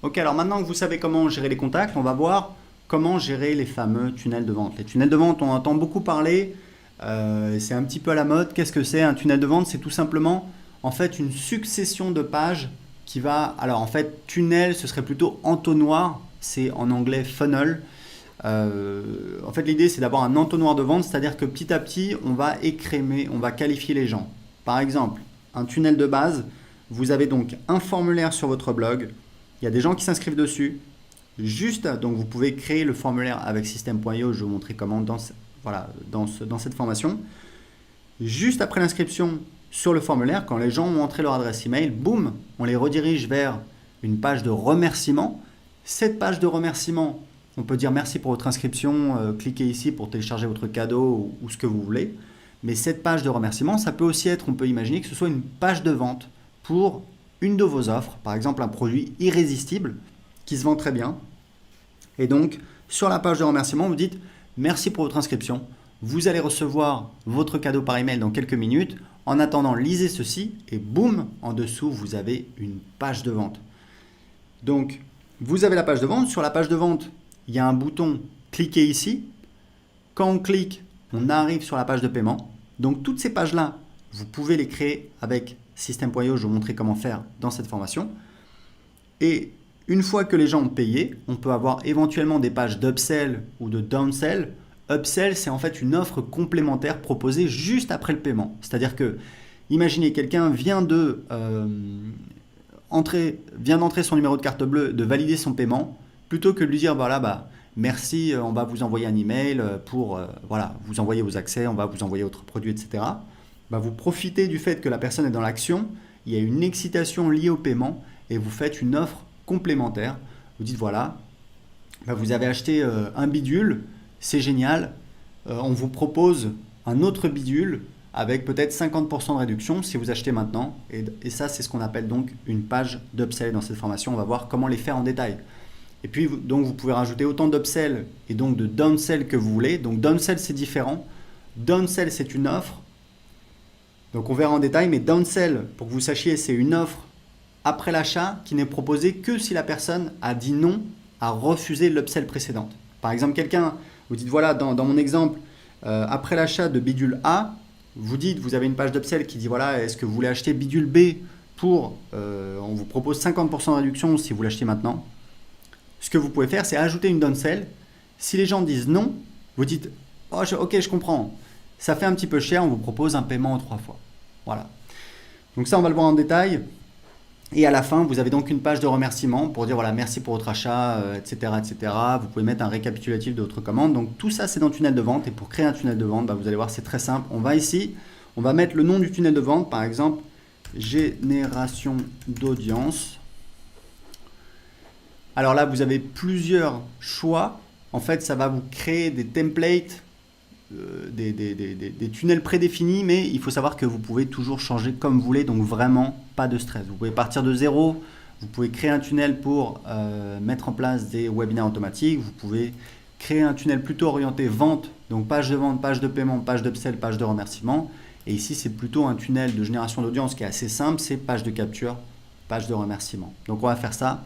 Ok, alors maintenant que vous savez comment gérer les contacts, on va voir comment gérer les fameux tunnels de vente. Les tunnels de vente, on entend beaucoup parler, c'est un petit peu à la mode. Qu'est-ce que c'est un tunnel de vente? C'est tout simplement en fait une succession de pages qui va... Alors en fait, tunnel, ce serait plutôt entonnoir, c'est en anglais funnel. En fait, l'idée, c'est d'avoir un entonnoir de vente, c'est-à-dire que petit à petit, on va écrémer, on va qualifier les gens. Par exemple, un tunnel de base, vous avez donc un formulaire sur votre blog, il y a des gens qui s'inscrivent dessus. Juste, donc vous pouvez créer le formulaire avec system.io, je vais vous montrer comment voilà, dans cette formation. Juste après l'inscription sur le formulaire, quand les gens ont entré leur adresse email, boum, on les redirige vers une page de remerciement. Cette page de remerciement, on peut dire merci pour votre inscription, cliquez ici pour télécharger votre cadeau ou ce que vous voulez. Mais cette page de remerciement, ça peut aussi être, on peut imaginer que ce soit une page de vente pour une de vos offres, par exemple un produit irrésistible qui se vend très bien. Et donc, sur la page de remerciement, vous dites merci pour votre inscription. Vous allez recevoir votre cadeau par email dans quelques minutes. En attendant, lisez ceci et boum, en dessous, vous avez une page de vente. Donc, vous avez la page de vente. Sur la page de vente, il y a un bouton cliquez ici. Quand on clique, on arrive sur la page de paiement. Donc, toutes ces pages-là, vous pouvez les créer avec System.io. Je vais vous montrer comment faire dans cette formation. Et une fois que les gens ont payé, on peut avoir éventuellement des pages d'upsell ou de downsell. Upsell, c'est en fait une offre complémentaire proposée juste après le paiement. C'est-à-dire que, imaginez, quelqu'un vient d'entrer son numéro de carte bleue, de valider son paiement, plutôt que de lui dire, voilà, merci, on va vous envoyer un email pour vous envoyer vos accès, on va vous envoyer votre produit, etc. Vous profitez du fait que la personne est dans l'action, il y a une excitation liée au paiement et vous faites une offre complémentaire. Vous dites voilà, vous avez acheté un bidule, c'est génial, on vous propose un autre bidule avec peut-être 50% de réduction si vous achetez maintenant. Et ça, c'est ce qu'on appelle donc une page d'upsell dans cette formation. On va voir comment les faire en détail. Et puis, donc, vous pouvez rajouter autant d'upsell et donc de downsell que vous voulez. Donc, downsell, c'est différent. Downsell, c'est une offre. Donc, on verra en détail. Mais downsell, pour que vous sachiez, c'est une offre après l'achat qui n'est proposée que si la personne a dit non, a refusé l'upsell précédente. Par exemple, quelqu'un, vous dites voilà, dans mon exemple, après l'achat de bidule A, vous avez une page d'upsell qui dit voilà, est-ce que vous voulez acheter bidule B pour, on vous propose 50% de réduction si vous l'achetez maintenant. Ce que vous pouvez faire, c'est ajouter une downsell. Si les gens disent non, vous dites ok, je comprends, ça fait un petit peu cher, on vous propose un paiement en 3 fois. Voilà. Donc ça, on va le voir en détail. Et à la fin, vous avez donc une page de remerciement pour dire voilà, merci pour votre achat, etc., etc. Vous pouvez mettre un récapitulatif de votre commande. Donc tout ça, c'est dans le tunnel de vente. Et pour créer un tunnel de vente, vous allez voir, c'est très simple. On va ici, on va mettre le nom du tunnel de vente, par exemple, génération d'audience. Alors là, vous avez plusieurs choix. En fait, ça va vous créer des templates, des tunnels prédéfinis, mais il faut savoir que vous pouvez toujours changer comme vous voulez, donc vraiment pas de stress. Vous pouvez partir de zéro, vous pouvez créer un tunnel pour mettre en place des webinaires automatiques, vous pouvez créer un tunnel plutôt orienté vente, donc page de vente, page de paiement, page d'upsell, page de remerciement. Et ici, c'est plutôt un tunnel de génération d'audience qui est assez simple, c'est page de capture, page de remerciement. Donc on va faire ça.